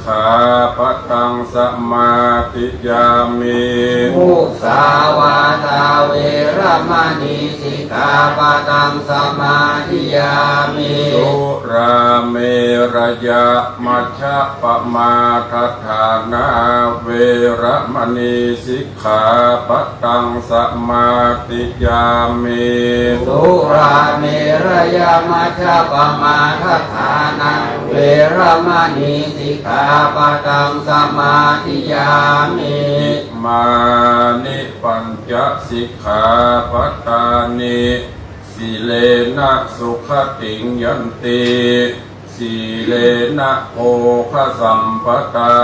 ขาปะตังสมาธิยามิมุสาวาทาเวรมณีสิกขาปะทังสมาธิยามิสุราเมรยะมัชฌะปมาทัฏฐานาเวรมณีสิกขาปะตังสมาธิยามิสุราเมรยะมัชฌะปมาทัฏฐานาเวรมณีสิกขาปะทังสมาธิยามิมานิปัญจสิกขาปทานิสีเลนะสุขติงยันติสีเลนะโภคสัมปตา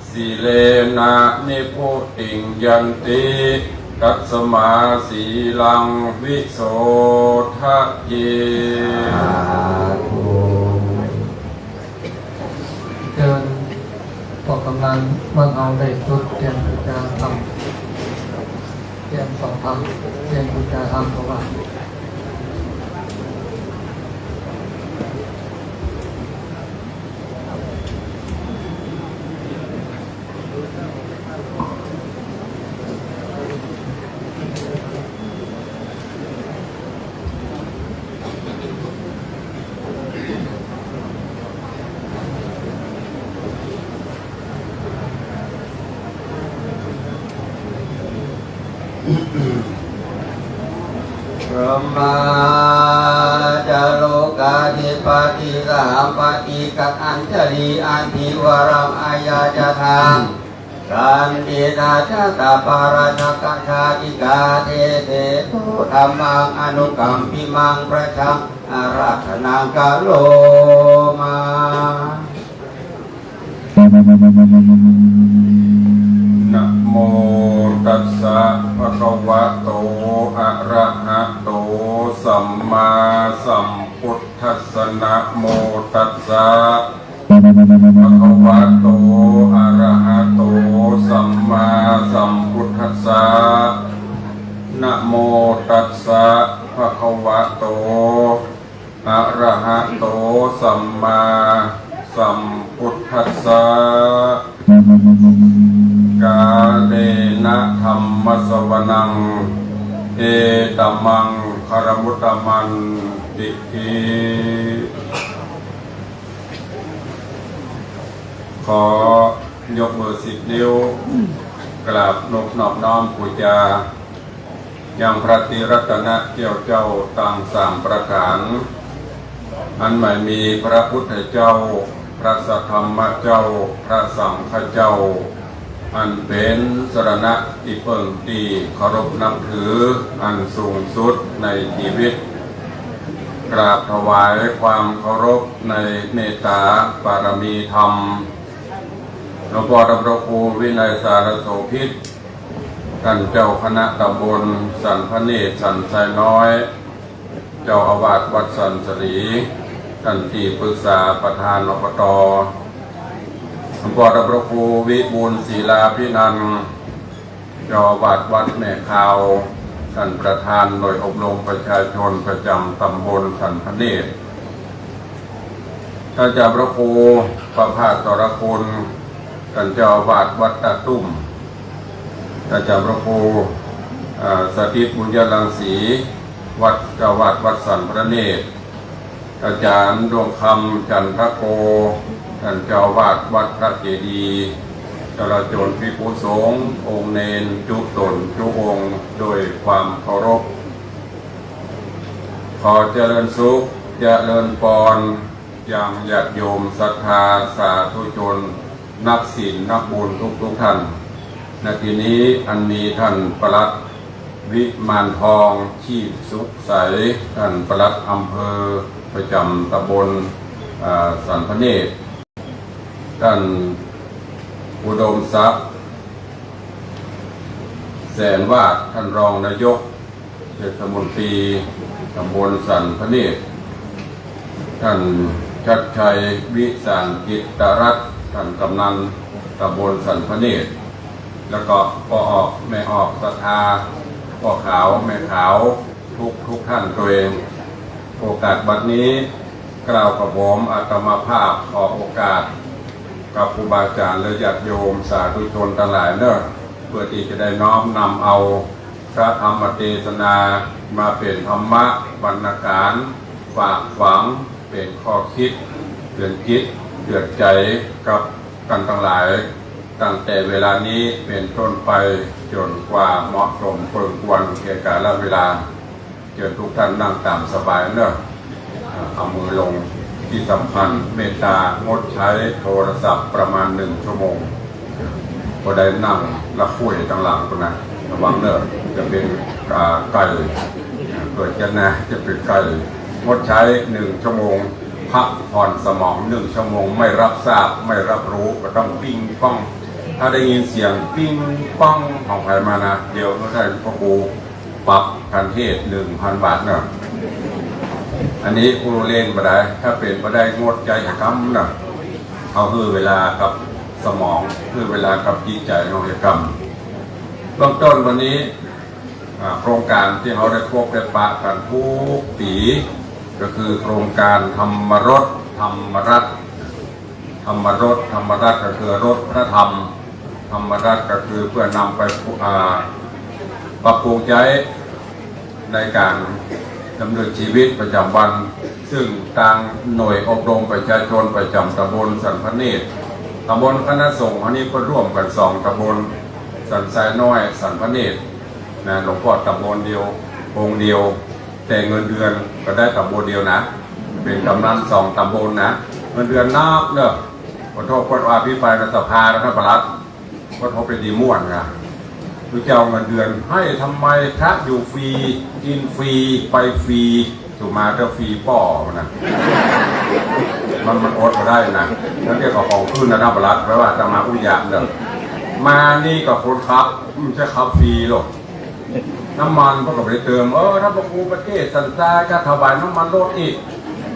สีเลนะนิพุติงยันติตัสมาสีลังวิโสทะเยเดินออกกำลังเมื่อเอาได้ชุดเตรียมบูชาธรรมเตรียมสองธรรมเตรียมบูชาธรรมเพราะว่าพระมาจาโลกาธิปติสามปฏิกัอัญชลีอันทิวรังอายาจทางกันตินาชาตาปาราชกชาติกาเทเสตุธรรมังอนุกัมปิมังประชังอาราธนังกาโลมานะโมตัสสะภะคะวะโตอะระหะโตสัมมาสัมพุทธัสสะนะโมตัสสะภะคะวะโตอะระหะโตสัมมาสัมพุทธัสสะนะโมตัสสะภะคะวะโตอะระหะโตสัมมาสัมพุทธัสสะกาเลนะธัมมสวนังเอตัมมังคารมุตตมันติทิขอยกมือ10 นิ้วกราบนบนอบน้อมบูชายังพระตรีรัตนเจ้าเจ้าต่างสามประการอันไม่มีพระพุทธเจ้าพระสัทธรรมเจ้าพระสังฆเจ้าอันเป็นสรณะที่เพิ่งที่เคารพนับถืออันสูงสุดในชีวิตกราบถวายความเคารพในเมตตาบารมีธรรมหลวงพ่อดำรงครูวินัยสารโสภิตท่านเจ้าคณะตำบลสันพเนตรสันไซน้อยเจ้าอาวาสวัดสันสลีท่านที่ปรึกษาประธานอบต.หลวงพ่อดำรงครูวิบูลย์ศิลาภินันท์เจ้าอาวาสวัดแม่ขาวท่านประธานหน่วยอบรมประชาชนประจำตำบลสันพเนตรท่านเจ้าพระครูประภาสรคุณท่านเจ้าอาวาสวัดตะตุ้มท่านเจ้าพระครูสถิตบุญยรังสีวัดเจ้าอาวาสวัดสันพเนตรอาจารย์ดวงคำจันทโกท่านเจ้าอาวาสวัดพระเจดีย์จราจรภิกษุสงฆ์องค์เนนจุตนจุองค์โดยความเคารพขอเจริญสุขเจริญพรอย่างญาติโยมศรัทธาสาธุชนนักศีลนักบุญทุกท่านในที่นี้อันมีท่านปลัดวิมานทองชีพสุขใสท่านปลัดอำเภอประจำตำบลสันพเนตรท่านอุดมทรัพย์แสนวาดท่านรองนายกเทศมนตรีตำบลสันพเนตรท่านชัดชัยวิสารกิตรัตน์ท่านกำนันตำบลสันพเนตรแล้วก็พ่อออกแม่ออกศรัทธาพ่อขาวแม่ขาวทุกท่านตัวเองโอกาสบัดนี้กล่าวกับผมอาตมาภาพขอโอกาส กับครูบาอาจารย์และญาติโยมสาธุชนทั้งหลายเนอะเพื่อที่จะได้น้อมนำเอาพระธรรมเทศนามาเป็นธรรมะบรรณาการฝากฝังเป็นข้อคิดเตือนจิตเตือนใจกับกันทั้งหลายตั้งแต่เวลานี้เป็นต้นไปจนกว่าเหมาะสมเพิ่งควรแก่กาลเวลาเชิญทุกท่านนั่งตามสบายเนอะเอามือลงที่สำคัญเมตตางดใช้โทรศัพท์ประมาณ1 ชั่วโมงพอได้นั่งรับคุยต่างหลังคนนะระวังเนอะจะเป็นไก่เกิดจะนะจะเป็นไก่งดใช้1 ชั่วโมงพักผ่อนสมอง1 ชั่วโมงไม่รับทราบไม่รับรู้ก็ต้องปิ้งป้องถ้าได้ยินเสียงปิ้งป้องของใครมานะเดี๋ยวก็ได้พ่อครูปรับการเทศ 1,000 บาทเนอะอันนี้ครูเล่นมาได้ถ้าเป็นมาได้งดใจกรรมเนอะเขาคือเวลากับสมองคือเวลากับจิตใจของกรรมเบื้องต้นวันนี้โครงการที่เขาได้พบได้ปะกันทุกปีก็คือโครงการธรรมรสธรรมรัตน์ธรรมรสธรรมรัตน์ก็คือรสพระธรรมธรรมรัตน์ก็คือเพื่อนำไปปรับปรุงใจในการดำเนินชีวิตประจำวันซึ่งทางหน่วยอบรมประชาชนประจำตำบลสันพเนตรตำบลคณะสงฆ์อันนี้ก็ร่วมกัน2 ตำบลสันทรายน้อยสันพเนตรนะหลวงพ่อตำบลเดียวองค์เดียวแต่เงินเดือนก็ได้ตำบลเดียวนะเป็นกำนัน2 ตำบลนะเงินเดือนนักเนอะขอโทษคนว่าพี่ไปในสภาแล้วท่านประหลัดก็เขาเป็นดีม่วนนะคือเจ้าเงินเดือนให้ทำไมพระอยู่ฟรีกินฟรีไปฟรีถูกมาเจ้าฟรีป่อนะมันอดมาได้นะนั่นเรียกว่าของขึ้นนะท่านประหลัดแปลว่าจะมาอุ้ยยะเด้อมานี่กับคนครับไม่ใช่ขับฟรีหรอกน้ำมันก็กับไปเติมถ้าพวกกูประเทศสันตาจะถวายน้ำมันรถอีก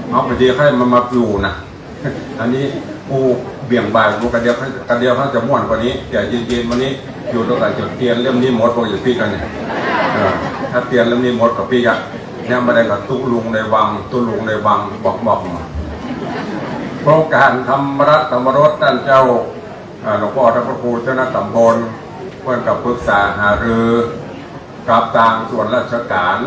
เอาไปดีให้มันมาปลูนะอันนี้กูเบี่ยงบ่ายกูกระเดียวเขาจะม่วนกว่านี้แต่เย็นๆวันนี้อยู่ตรงไหนจุดเตียนเล่มนี้หมดพวกอยู่พี่กันเนี่ยถ้าเตียนเล่มนี้หมดกับพี่กันเนี่ยมาได้กับตุลุงในวังบอกมาโครงการธรรมรัตน์ธรรมรสท่านเจ้าหลวงพ่อท่านพระครูเจ้าหน้าตำบลเพื่อนกับปรึกษาหารือกับทางส่วนราชการ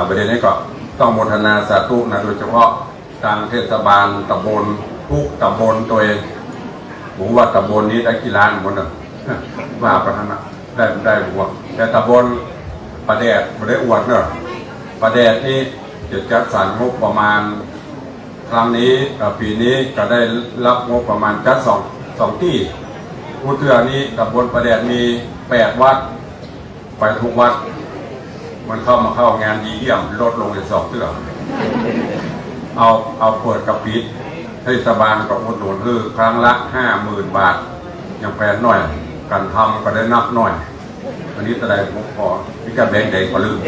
ประเด็นนี้ก็ต้องโมทนาสาธุนะโดยเฉพาะทางเทศบาลตำบลทุกตำบลตัวเองผมว่าตำบลนี้ได้กี่ล้านหมดเลยว่าประธานได้หัวแต่ตำบลประแดดไม่ได้อวดเนอะประแดดนี่จะจัดสรรงบประมาณครั้งนี้ปีนี้ก็ได้รับงบประมาณจัดสองที่ผู้เตือนี้ตำบลประแดดมี8 วัดไปทุกวัดมันเข้างานดีเยี่ยมลดลงจาก2 เตือเอาเปิดกับปิดเทศบาลกับอุดหนุนคือครั้งละ 50,000 บาทยังแพงหน่อยการทำก็ได้นับหน่อยวันนี้แสดงผมขอพิการแบงค์แดงก็ลืม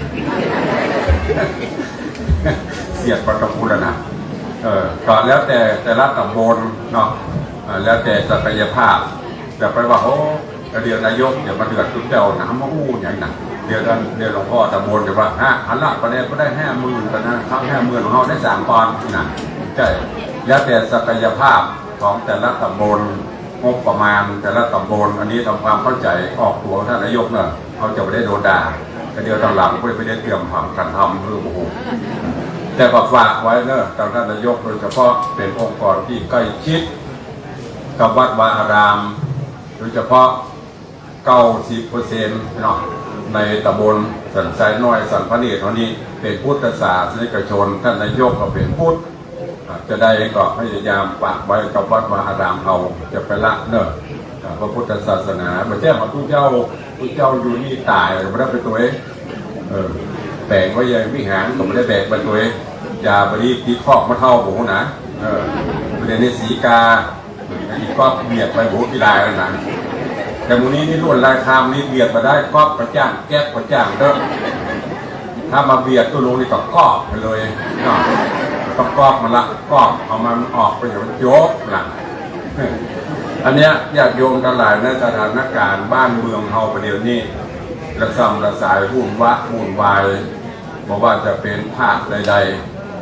เสียดประกับพูดนะก็แล้วแต่ละตำบลเนาะแล้วแต่ศักยภาพจะไปว่าเดี๋ยวนายกเดี๋ยวมาเดือดทุกเจ้านะมาอู้อย่างนั้นเดี๋ยวหลวงพ่อตำบลเดี๋ยวว่าหันหลังประเดี๋ยวก็ได้50,000กันนะครับ50,000ของเขาได้3 ปอนด์นะใช่แล้วแต่ศักยภาพของแต่ละตำบลงบประมาณแต่ละตำบลอันนี้ทำความเข้าใจออกตัวท่านนายกเนอะเขาจะไม่ได้โดนด่าแต่เดี๋ยวตอนหลังไม่ได้เตรียมผังการทำโอ้โหแต่ก็ฝากไว้เนอะทางท่านนายกโดยเฉพาะเป็นองค์กรที่ใกล้ชิดกับวัดวาอารามโดยเฉพาะ90%เนาะในตำบลสันทรายน้อยสันพเนตรเท่านี้เป็นพุทธศาสนิกชนท่านนายกก็เป็นพุทธจะได้ก็พยายามฝากไว้กับวัดวาอารามเราจะไปละเนอะพระพุทธศาสนาไม่ใช่ว่าผู้เจ้าอยู่นี่ตายไม่ได้เป็นตัวเองแบกไว้ยังวิหารก็ไม่ได้แบกเป็นตัวเองอย่าไปรีบตีคอกมาเท่าผมนะประเด็นในสีกาอีกก็เบียดไปโหกีฬาแล้วนะแต่มูนี้นี่ล้วนรายคามนี้เบียดมาได้ก็ประจ้างแก๊บประจ้างเด้อถ้ามาเบียดตัวลงนี่ก็กอบไปเลยต้องกอบมันละกอบเอามันออกไปอย่างโยกหลังอันเนี้ยญาติโยมทั้งหลายในสถานการณ์บ้านเมืองเฮาประเดี๋ยวนี้ระส่ำระสายวุ่นวายบอกว่าจะเป็นภาคใด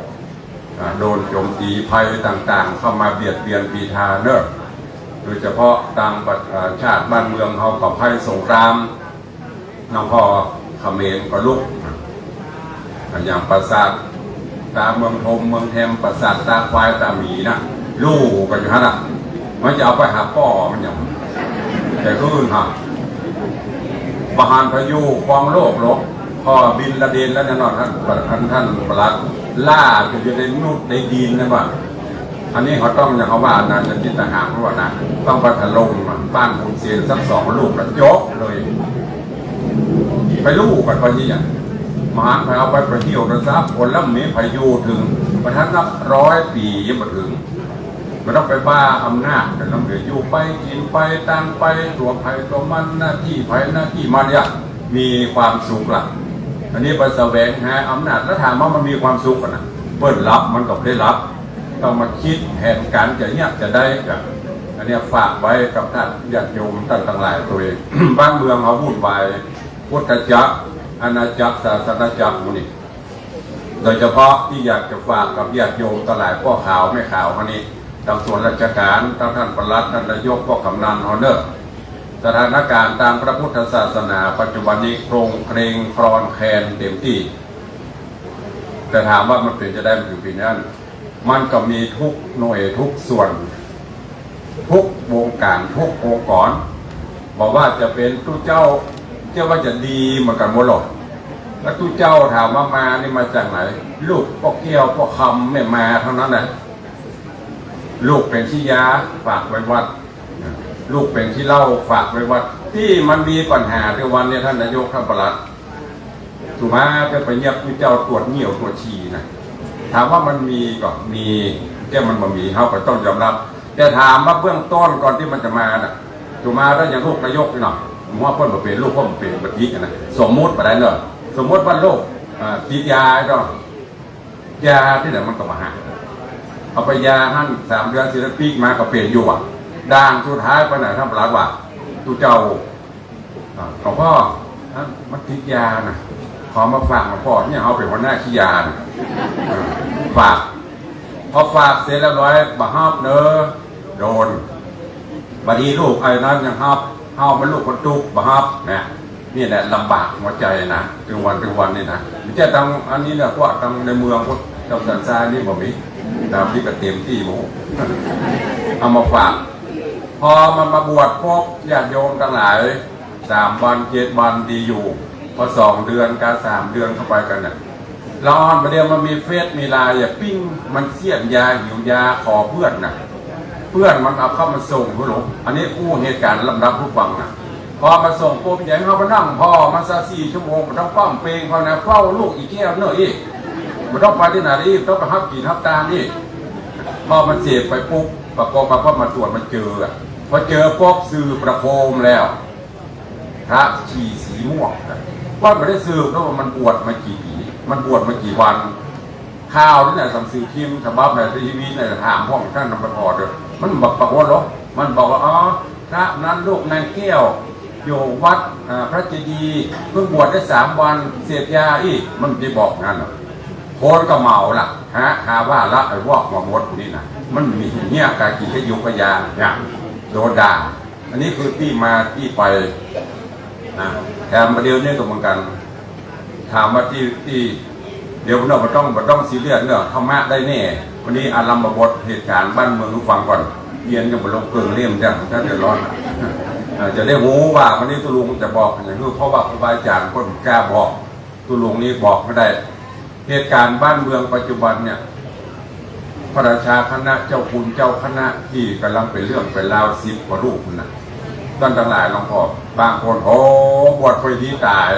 ๆ โดนโจมตีภัยต่างๆเข้ามาเบียดเบียนปีทาเนอร์โดยเฉพาะต่างประชาติบ้านเมืองเขากับภัยสงครามน้องพ่อเขมรก็ลุกอย่างปราสาทตาเมืองทมเมืองแทมปราสาทตาควายตาหมีนะลูกกันอยู่ฮะน่ะมันจะเอาไปหาป้อมันอย่างแต่ก็อื่นฮะมหานพายุคลองโลกหรอกพ่อบินละเดนแล้วแน่นอนท่านประหลัดล่าจะได้นุดได้ดินนะว่าอันนี้เขาต้องอย่างเขาว่านะจะจิตทหารเพราะว่านะต้องไปถล่มบ้านคุณเสียสัก2 ลูกแล้วยกเลยไปลูกกันพอดีอย่างมหาพาเอาไปประเที่ยวนะทรัพย์คนละมีพายุถึงประทัดนับ100 ปียังมาถึงมันต้องไปบ้าอำนาจแต่ต้องเดือดอยู่ไปกินไปตั้งไปตัวใครตัวมันหน้าที่ใครหน้าที่มันเนี่ยมีความสุขละอันนี้ไปแสวงหาอำนาจแล้วถามว่ามันมีความสุขกันนะเปิดรับมันก็ได้รับต้องมาคิดแผนการจะเนี่ยจะได้กันอันนี้ฝากไว้กับท่านญาติโยมท่านทั้งหลายตัวเอง บ้านเมืองเขาวุ่นวายพุทธจักรอาณาจักรศาสนาจักรนี่โดยเฉพาะที่อยากจะฝากกับญาติโยมทั้งหลายพ่อข่าวไม่ข่าวคนนี้ทางส่วนราชการท่านปลัดท่านนายกพ่อกำนันฮอนเนอร์สถานการณ์ตามพระพุทธศาสนาปัจจุบันนี้โครงเครงครอนแคนเต็มที่แต่ถามว่ามันเป็นจะได้ถึงปีนั้นมันก็มีทุกหน่วยทุกส่วนทุกวงการทุกองค์กรบอกว่าจะเป็นตู้เจ้าว่าจะดีเหมือนกันหมดหรอกแล้วตู้เจ้าถามว่ามานี่มาจากไหนลูกพ่อเกี้ยวพ่อคำไม่มาเท่านั้นแหละลูกเป็นที่ยาฝากไว้วัดลูกเป็นที่เล่าฝากไว้วัดที่มันมีปัญหาในวันนี้ท่านนายกท่านปลัดถูกไหมจะไปเงียบตู้เจ้าตรวจเหนี่ยวตรวจฉี่นะถามว่ามันมีก็มีแค่มันมีเขาก็ต้องยอมรับแต่ถามว่าเบื้องต้นก่อนที่มันจะมาน่ะถูกมาแล้วอย่างลูกนายกนี่หน่อยผมว่าเพิ่นเป็นลูกเพิ่นเป็นบัดนี้กันนะสมมุติไปได้เลยสมมุติว่าโรคติดยาก็ยาที่ไหนมันก็มาหาเอาไปยาท่าน3 เดือน4 ปีมาก็เปลี่ยนอยู่อ่ะด่างสุดท้ายไปไหนท่านปลัดว่าตู้เจ้าของพ่อมันติดยานะขอมาฝากมาพ่อเนี่ยเอาเป็นหัวหน้าขี้ยาฝากพอฝากเสร็จแล้วร้อยบาฮับเนอโดนบางทีลูกไอ้นั้นยังฮับเฮาเป็นลูกคนตุกบาฮับเนี่ยนี่แหละลำบากหัวใจนะถึงวันนี่นะไม่ใช่ทางอันนี้เนี่ยพวกทางในเมืองพวกทางสันทรายนี่บ่มีตามที่กระเต็มที่หมูเอามาฝากพอมันมาบวชพบญาติโยมทั้งหลาย3 วัน7 วันดีอยู่พอ2 เดือนการ3 เดือนเข้าไปกันเนี่ยร้อนประเดี๋ยวมันมีเฟซมีไลน์อย่าปิ้งมันเสี้ยนยาหิวยาขอเพื่อนนะเพื่อนมันเอาเข้ามาส่งผู้หลงอันนี้ผู้เหตุการณ์ลำดับผู้ฟังนะพอมาส่งปุ๊บอย่างเขาไปนั่งพ่อมาซะ4 ชั่วโมงมันต้องป้อมเปงเขานะเฝ้าลูกอีกแก้วเนอะอีกมันต้องไปที่ไหนอีกต้องไปฮับกินฮับตามนี่พอมันเสพไปปุ๊บประกอบมาพอมาตรวจมันเจอพอเจอปุ๊บสื่อประโคมแล้วพระชีสีม่วงว่าไม่ได้สื่อเพราะว่ามันบวชมากี่ปีมันบวชมากี่วันข่าวนี่แหละสัมสื่อพิมพ์ฉบับในทีวีในถามห้องท่านนำไปพอเด้อมันบอกปรากฏหรอมันบอกว่าอ๋อพระนั้นลูกนางแก้วอยู่วัดพระเจดีย์เพิ่งบวชได้3 วันเสพยาอีกมันจะบอกงั้นเหรอโคนก็เมาล่ะหาว่าละไอ้วอกมาหมดนี่นะมันมีเนี่ยการกินก็ยุกยาเนี่ยโดนด่าอันนี้คือที่มาที่ไปนะแถมประเดี๋ยวนี้ก็เหมือนกันถามว่าที่เดี๋ยวเราต้องซีเรียสเนอะธรรมะได้แน่วันนี้อารัมบทเหตุการณ์บ้านเมืองทุกฟังก่อนเย็นจะมาลงเกลือเลี่ยมจังท่านจะร้อนจะได้หูว่าวันนี้ตุลุงจะบอกอย่างนี้เพราะว่าครูบาอาจารย์คนกล้าบอกตุลุงนี้บอกไม่ได้เหตุการณ์บ้านเมืองปัจจุบันเนี่ยพระราชาคณะเจ้าคุณเจ้าคณะที่กำลังเป็นเรื่องเป็นราว10 กว่ารูปนะท่านทั้งหลายลองพอบางคนโอ้บวชไปดีตาย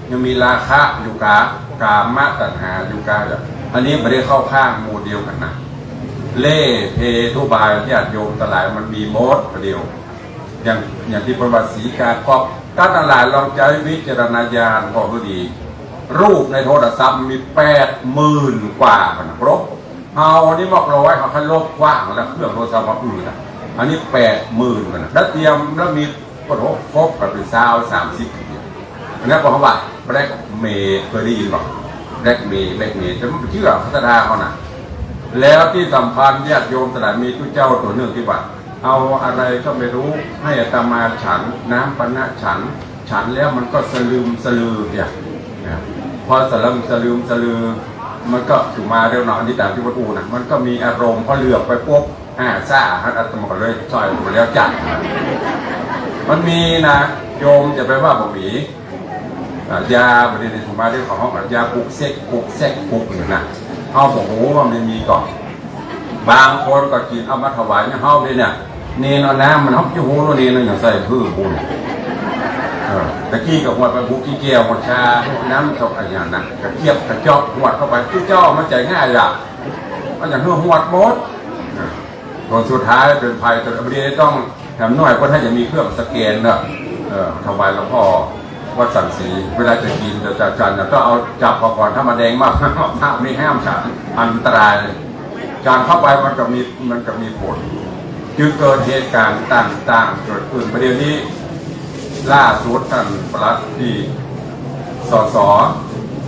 ยังมีราคะอยู่กามะตัณหาอยู่กาอันนี้ไม่ได้เข้าข้างหมู่เดียวกันนะเล่เททุบายญาติโยมทั้งหลายมันมีโมดเดียวอย่างที่ประวัติศรีกาก็ท่านทั้งหลายลองใช้วิจารณญาณพอดีรูปในโทรศัพท์มี 80,000 กว่าครบเอาอันนี้บอกเราไว้เขาคันลบกว้างแล้วเครื่องโทรศัพท์มาอื่นอันนี้ 80,000 กันนะแล้วเตรียมแล้วมีก็ครบกับเป็น30 อันนี้บอกว่าแบล็กเมย์เคยได้ยินหรอแบล็กเมย์แต่มันเชื่อพัฒนาเขาน่ะ แล้วที่สำคัญญาติโยมตลาดมีตู้เจ้าตัวหนึ่งที่ว่าเอาอะไรก็ไม่รู้ให้อาตมาฉันน้ำปนะฉันแล้วมันก็สลืมสลือเนี่ยพอสลืมสลือมันก็ถูมาเร็วหน่อยที่ตามที่วัดอูนะมันก็มีอารมณ์พอเหลือบไปปุ๊บซ่าฮัทอาตมาก็เลยซอยหมดแล้วจัดมันมีนะโยมจะไปว่าบ่มียาบริเวณถูมาได้ของห้องยาปลุกเซ็กปลุกอยู่นะเขาบอกโอ้ว่ามันมีก่อนบางคนก็กินเอามาถวายเนี่ยเขาเนี่ยเนนเอาน้ำมันเขาจะหูแล้วเนนอย่างใส่พื้นบุญตะกี้กับหัวไปบุกี้เกียวหัวชาน้ำตกอะไรอย่างนั้นกระเทียบกระจอกหัวเข้าไปที่เจ้ามันใจง่ายล่ะมันอย่างหัวมดตอนสุดท้ายเป็นภัยตัวบริเวณต้องแถมหน่อยเพราะถ้าจะมีเครื่องสแกนเนอะถวายหลวงพ่อวัดสันสีเวลาจะกินจะจันต้องเอาจับก่อนถ้ามาแดงมากไม่ห้ามฉันอันตรายจานเข้าไปมันก็มีผลจึงเกิดเหตุการณ์ต่างๆเกิดขึ้นประเดี๋ยวนี้ล่าสุดท่านประหลัดที่ส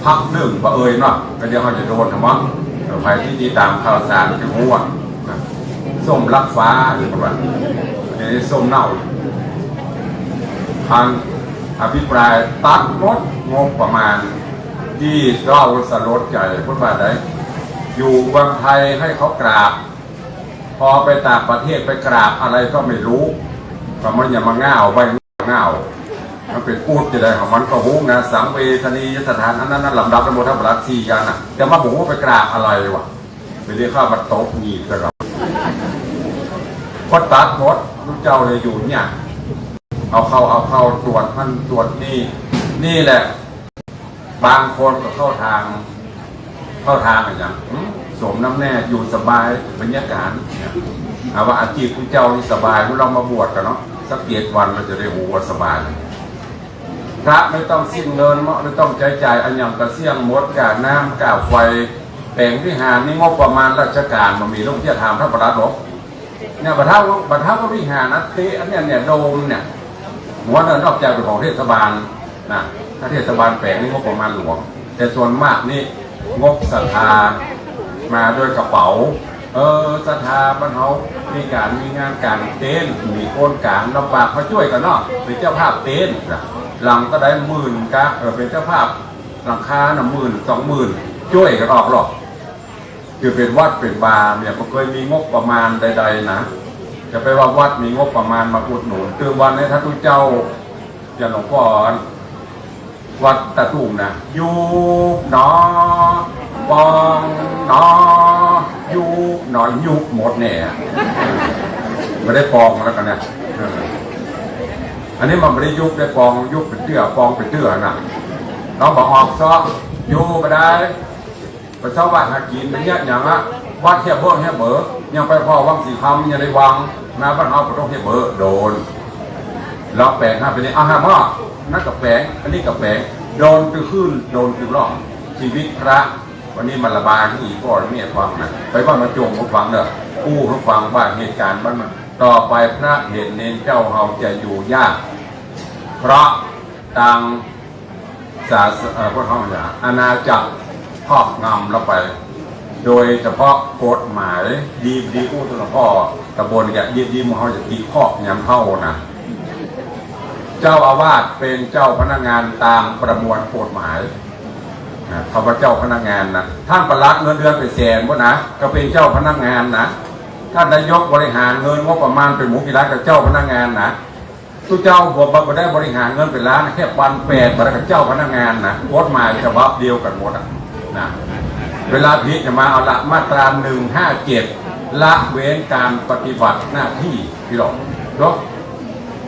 พักหนึ่งประเอ่ยเนาะก็เดี๋ยวเขาจะโดนทำมั้งใครที่ติดตามข่าวสารจะรู้ว่าส้มลักฟ้าหรือว่าเดี๋ยวนี้ส้มเน่าทางอภิปรายตัดลดงบประมาณที่เราสลดใจพูดว่าไดอยู่บางไทยให้เขากราบพอไปต่างประเทศไปกราบอะไรก็ไม่รู้ก็มันอย่ามาง่าวใบง่าวมันเป็นพูดจะได้ของมันก็หุ้งนะสังเวชนียสถานนั้นลำดับทั้งหมดทั้งหมด4อย่างนะแต่มาบอกว่าไปกราบอะไรวะไปเรียกข้าบัตรโต๊ะหนีบกันหรอพอตัดหมดลูกเจ้าเลยอยู่เนี่ยเอาเข้าตรวจท่านตรวจนี่แหละบางคนก็เข้าทางอย่างสมน้ำแน่อยู่สบายบรรยากาศเอาว่าอาชีพคุณเจ้านี่สบายเมื่อเรามาบวชกันเนาะสัก7 วันเราจะได้หูว่าสบายพระไม่ต้องสิ้นเงินไม่ต้องจ่ายอันอย่างกระเสี่ยงมดกาน้ำกาไฟแปลงที่หานี่งบประมาณราชการมันมีต้องเที่ยวถามท่านประหลัดหรอกเนี่ยบัตรเท่าก็วิหารนะเตะอันเนี่ยโดมเนี่ยหัวเดินออกจากเป็นของเทศบาลนะถ้าเทศบาลแปลงนี่งบประมาณหลวงแต่ส่วนมากนี่งบศรัทธามาด้วยกระเป๋าศรัทธาบ้านเขามีงานการเต้นมีโอนการลำบากมาช่วยกันเนาะเป็นเจ้าภาพเต้นหลังก็ได้10,000กะเป็นเจ้าภาพหลังคา10,000-20,000ช่วยกันออกหรอกคือเป็นวัดเป็นบาร์เนี่ยมันเคยมีงบประมาณใดๆนะจะไปว่าวัดมีงบประมาณมาอุดหนุนคือวันนี้ท่านทุกเจ้าอย่างหลวงพ่อวัดตะตุ่มนะยูหนอปองหนอยูหนอยุบหมดเนี่ยไม่ได้ปองแล้วกันเนี่ยอันนี้มันไม่ได้ยุบได้ปองยุบเป็นเตื้อปองเป็นเตื้อนะน้องบอกออกซ้อยูก็ได้ไปเช่าบ้านหากินเป็นเนี้ยอย่างละวัดเทียบเบอร์ยังไปพอวังสีคำยังได้วังมาบ้านเอาไปต้องเทียบเบอร์โดนล็อกแปลงไปนี่ฮะพ่อนั่นกับแปลงอันนี้กับแปลงโดนคือขึ้นโดนคือร่องชีวิตพระวันนี้มันระบายที่อีกพ่อเมียฟังนะไปบ้านมาโจงเขาฟังเนอะกู้เขาฟังว่าเหตุการณ์บ้านมันต่อไปพระเห็นเน้นเจ้าเฮาจะอยู่ยากเพราะต่างศาสนาพวกเขาเนี่ยอาณาจักรครอบงำเราไปโดยเฉพาะกฎหมายดีกู้ตัวพ่อตะบนแกดีมันเขาจะตีครอบยำเท่านะเจ้าอาวาสเป็นเจ้าพนักงานตามประมวลกฎหมายเขาเป็นเจ้าพนักงานนะท่านประหลัดเงินเดือนไปแสนวะนะก็เป็นเจ้าพนักงานนะท่านนายกบริหารเงินงบประมาณเป็นหมูกี่ล้านกับเจ้าพนักงานนะทุกเจ้าบอกได้บริหารเงินเป็นล้านแค่1,800บาทกับเจ้าพนักงานนะกฎหมายฉบับเดียวกันหมดนะเวลาพิจารณาเอาละมาตรา157ละเว้นการปฏิบัติหน้าที่พี่หลอกเนาะ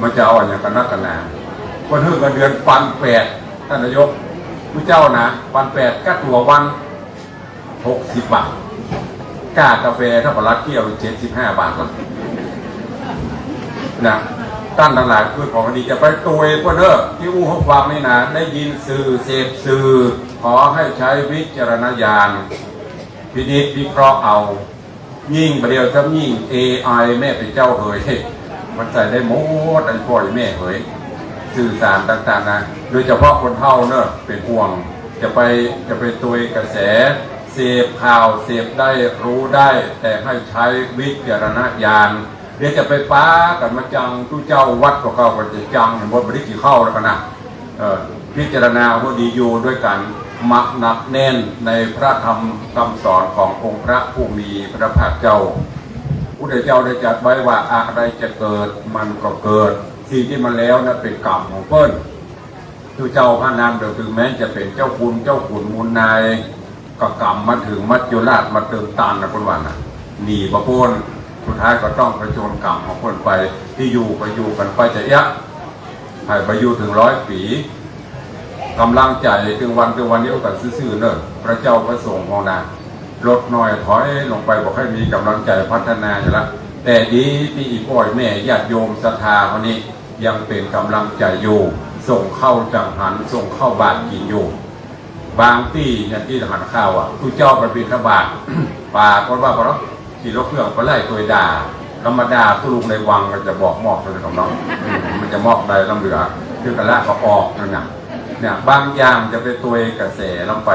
มันจะเอาอย่างกันนักกันนาคนหื้อกันเดือน1,800ท่านนายกผู้เจ้านะ1,800ก็ตัววัน60 บาทกากาแฟถ้าปลาเกี่ยว75 บาทนะตั้นทั้งหลายคือของดีจะไปตัวพวกเนอที่อู้เขาฟังนี่นะได้ยินสื่อเสพสื่อขอให้ใช้วิจารณญาณพินิจวิเคราะห์เอายิ่งประเดี๋ยวถ้ายิ่ง AI แม่เป็นเจ้าเผยมันใส่ได้หมดอันพ่อแม่เผยสื่อสารต่างๆนะโดยเฉพาะคนเฒ่าเนอะเป็นห่วงจะไปตัวกระแส เสพข่าวเสพได้รู้ได้ แต่ให้ใช้วิจารณญาณเดี๋ยวจะไปป้ากันมาจังตู้เจ้าวัดก็เข้ากันจะจังเห็นว่าบริกี่เข้าแล้วกันนะพิจารณาว่าดีอยู่ด้วยกันมักหนักแน่นในพระธรรมคำสอนขององค์พระผู้มีพระภาคเจ้าพระเจ้าได้จัดไว้ว่าอะไรจะเกิดมันก็เกิดสิ่งที่มันแล้วนะเป็นกรรมของเพิ่นตู้เจ้าพระนามเดี๋ยวถึงแม้จะเป็นเจ้าคุณมูลนายก็กรรมมาถึงมัจจุราชมาเติมตานนะคนวันน่ะหนีประพ้นสุดท้ายก็ต้องไปโจรกรรมของคนไปที่อยู่ก็อยู่กันไปจะให้ไปอยู่ถึง100 ปีกำลังใจถึงวันนี้เอาแต่ซื่อๆเนอะพระเจ้าพระสงฆ์ของนางลดหน่อยถอยลงไปบอกให้มีกำลังใจพัฒนาอยู่ละแต่ดีที่อีพ่อยแม่ญาติโยมศรัทธาคนนี้ยังเป็นกำลังใจอยู่ส่งเข้าจังหันส่งเข้าบาตรกินอยู่บางที่อย่างที่หันข้าวทุกเจ้าไปบิณฑบาต ป่าคนว่าเพราะขี่รถเครื่องไปไล่ตัวด่าธรรมดาผู้ลุงในวังมันจะบอกมอกเลยของน้องมันจะมอกใดลำเหลือคือกระละก็ออกนั่นน่ะเนี่ยบางอย่างจะไปตัวกระแสลงไป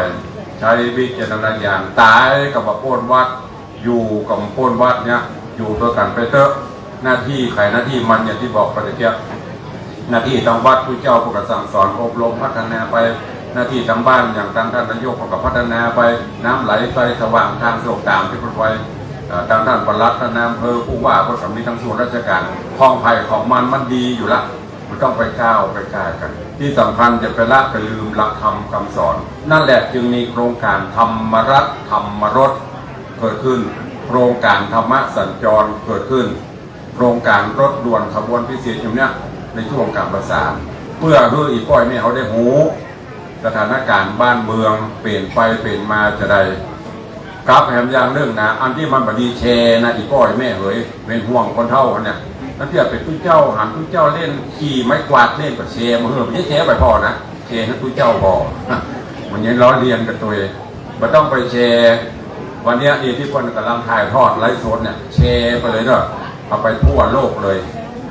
ใช้วิจารณญาณตายกับมาพ้นวัดอยู่กับพ้นวัดเนี่ยอยู่ตัวกันไปเถอะหน้าที่ใครหน้าที่มันอย่างที่บอกไปเมื่อกี้หน้าที่ทางวัดผู้เจ้าผู้กระสั่งสอนอบรมพัฒนาไปหน้าที่ทางบ้านอย่างทางท่านนายกก็พัฒนาไปน้ำไหลไฟสว่างทางโศกตามที่พูดไว้ทางท่านปลัดท่านนายอำเภอผู้ว่าผู้สำนักทั้งส่วนราชการคลองไผ่ของมันดีอยู่ละมันต้องไปก้าวไปกล้ากันที่สำคัญจะไปละไปลืมหลักธรรมคำสอนนั่นแหละจึงมีโครงการธรรมรัตน์ธรรมรสเกิดขึ้นโครงการธรรมะสัญจรเกิดขึ้นโครงการรถด่วนขบวนพิเศษอย่างนี้ในช่วงการประสานเพื่อให้อีกก้อยไม่เขาได้หูสถานการณ์บ้านเมืองเปลี่ยนไปเปลี่ยนมาจะได้กราฟแหมยางเรื่องนะอันที่มันบดีแชนะอีกก้อยแม่เฮ้ยเป็นห่วงคนเท่าเนี่ยนั่นที่เป็นผู้เจ้าหันผู้เจ้าเล่นขี่ไม้กวาดเล่นกับแชมือไม่ใช่แชไปพอนะแชให้ผู้เจ้าพอมันยังล้อเลียนกันตัวเองมันต้องไปแชวันนี้ที่คนกำลังถ่ายทอดไลฟ์สดเนี่ยแชไปเลยเนอะเอาไปทั่วโลกเลย